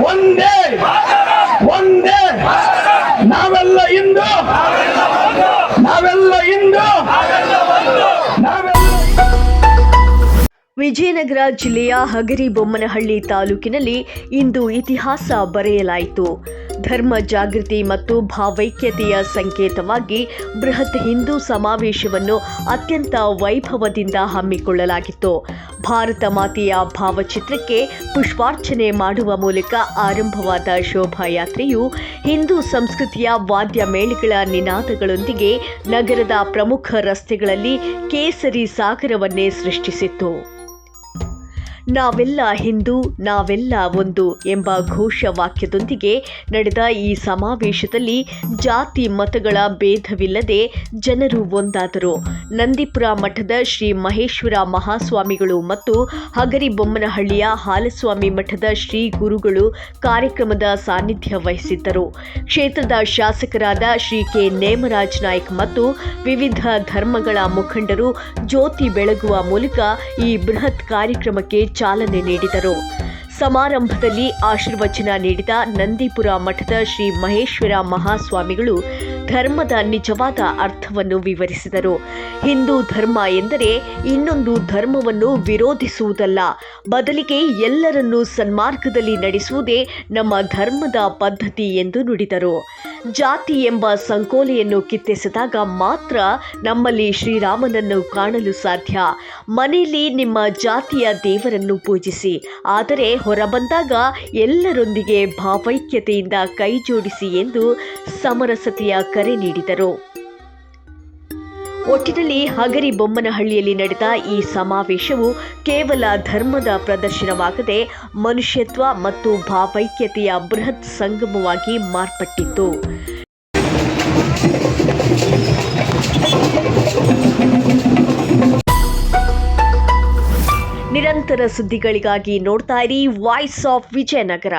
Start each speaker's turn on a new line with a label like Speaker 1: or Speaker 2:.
Speaker 1: ಒಂದೇ ಒಂದೇ ನಾವೆಲ್ಲ ಇಂದು ನಾವೆಲ್ಲ ಇಂದು ನಾವೆಲ್ಲ
Speaker 2: ವಿಜಯನಗರ ಜಿಲ್ಲೆಯ ಹಗರಿಬೊಮ್ಮನಹಳ್ಳಿ ತಾಲೂಕಿನಲ್ಲಿ ಇಂದು ಇತಿಹಾಸ ಬರೆಯಲಾಯಿತು. ಧರ್ಮ ಜಾಗೃತಿ ಮತ್ತು ಭಾವೈಕ್ಯತೆಯ ಸಂಕೇತವಾಗಿ ಬೃಹತ್ ಹಿಂದೂ ಸಮಾವೇಶವನ್ನು ಅತ್ಯಂತ ವೈಭವದಿಂದ ಹಮ್ಮಿಕೊಳ್ಳಲಾಗಿತ್ತು. ಭಾರತ ಮಾತೆಯ ಭಾವಚಿತ್ರಕ್ಕೆ ಪುಷ್ಪಾರ್ಚನೆ ಮಾಡುವ ಮೂಲಕ ಆರಂಭವಾದ ಶೋಭಾಯಾತ್ರೆಯು ಹಿಂದೂ ಸಂಸ್ಕೃತಿಯ ವಾದ್ಯ ಮೇಳಗಳ ನಿನಾದಗಳೊಂದಿಗೆ ನಗರದ ಪ್ರಮುಖ ರಸ್ತೆಗಳಲ್ಲಿ ಕೇಸರಿ ಸಾಗರವನ್ನೇ ಸೃಷ್ಟಿಸಿತ್ತು. ನಾವೆಲ್ಲ ಹಿಂದೂ, ನಾವೆಲ್ಲ ಒಂದು ಎಂಬ ಘೋಷವಾಕ್ಯದೊಂದಿಗೆ ನಡೆದ ಈ ಸಮಾವೇಶದಲ್ಲಿ ಜಾತಿ ಮತಗಳ ಭೇದವಿಲ್ಲದೆ ಜನರು ಒಂದಾದರು. ನಂದೀಪುರ ಮಠದ ಶ್ರೀ ಮಹೇಶ್ವರ ಮಹಾಸ್ವಾಮಿಗಳು ಮತ್ತು ಹಗರಿಬೊಮ್ಮನಹಳ್ಳಿಯ ಹಾಲಸ್ವಾಮಿ ಮಠದ ಶ್ರೀ ಗುರುಗಳು ಕಾರ್ಯಕ್ರಮದ ಸಾನ್ನಿಧ್ಯ ವಹಿಸಿದ್ದರು. ಕ್ಷೇತ್ರದ ಶಾಸಕರಾದ ಶ್ರೀ ಕೆ ನೇಮರಾಜ್ ನಾಯ್ಕ್ ಮತ್ತು ವಿವಿಧ ಧರ್ಮಗಳ ಮುಖಂಡರು ಜ್ಯೋತಿ ಬೆಳಗುವ ಮೂಲಕ ಈ ಬೃಹತ್ ಕಾರ್ಯಕ್ರಮಕ್ಕೆ ಚಾಲನೆ ನೀಡಿದರು. ಸಮಾರಂಭದಲ್ಲಿ ಆಶೀರ್ವಚನ ನೀಡಿದ ನಂದೀಪುರ ಮಠದ ಶ್ರೀ ಮಹೇಶ್ವರ ಮಹಾಸ್ವಾಮಿಗಳು ಧರ್ಮದ ನಿಜವಾದ ಅರ್ಥವನ್ನು ವಿವರಿಸಿದರು. ಹಿಂದೂ ಧರ್ಮ ಎಂದರೆ ಇನ್ನೊಂದು ಧರ್ಮವನ್ನು ವಿರೋಧಿಸುವುದಲ್ಲ, ಬದಲಿಗೆ ಎಲ್ಲರನ್ನೂ ಸನ್ಮಾರ್ಗದಲ್ಲಿ ನಡೆಸುವುದೇ ನಮ್ಮ ಧರ್ಮದ ಪದ್ಧತಿ ಎಂದು ನುಡಿದರು. ಜಾತಿ ಎಂಬ ಸಂಕೋಲೆಯನ್ನು ಕಿತ್ತೆಸೆದಾಗ ಮಾತ್ರ ನಮ್ಮಲ್ಲಿ ಶ್ರೀರಾಮನನ್ನು ಕಾಣಲು ಸಾಧ್ಯ. ಮನೆಯಲ್ಲಿ ನಿಮ್ಮ ಜಾತಿಯ ದೇವರನ್ನು ಪೂಜಿಸಿ, ಆದರೆ ಹೊರಬಂದಾಗ ಎಲ್ಲರೊಂದಿಗೆ ಭಾವೈಕ್ಯತೆಯಿಂದ ಕೈ ಜೋಡಿಸಿ ಎಂದು ಸಮರಸತೆಯ ಕರೆ ನೀಡಿದರು. ಒಟ್ಟಿನಲ್ಲಿ ಹಗರಿಬೊಮ್ಮನಹಳ್ಳಿಯಲ್ಲಿ ನಡೆದ ಈ ಸಮಾವೇಶವು ಕೇವಲ ಧರ್ಮದ ಪ್ರದರ್ಶನವಾಗದೆ ಮನುಷ್ಯತ್ವ ಮತ್ತು ಭಾವೈಕ್ಯತೆಯ ಬೃಹತ್ ಸಂಗಮವಾಗಿ ಮಾರ್ಪಟ್ಟಿತ್ತು. ನಿರಂತರ ಸುದ್ದಿಗಳಿಗಾಗಿ ನೋಡ್ತಾ ಇರಿ ವಾಯ್ಸ್ ಆಫ್ ವಿಜಯನಗರ.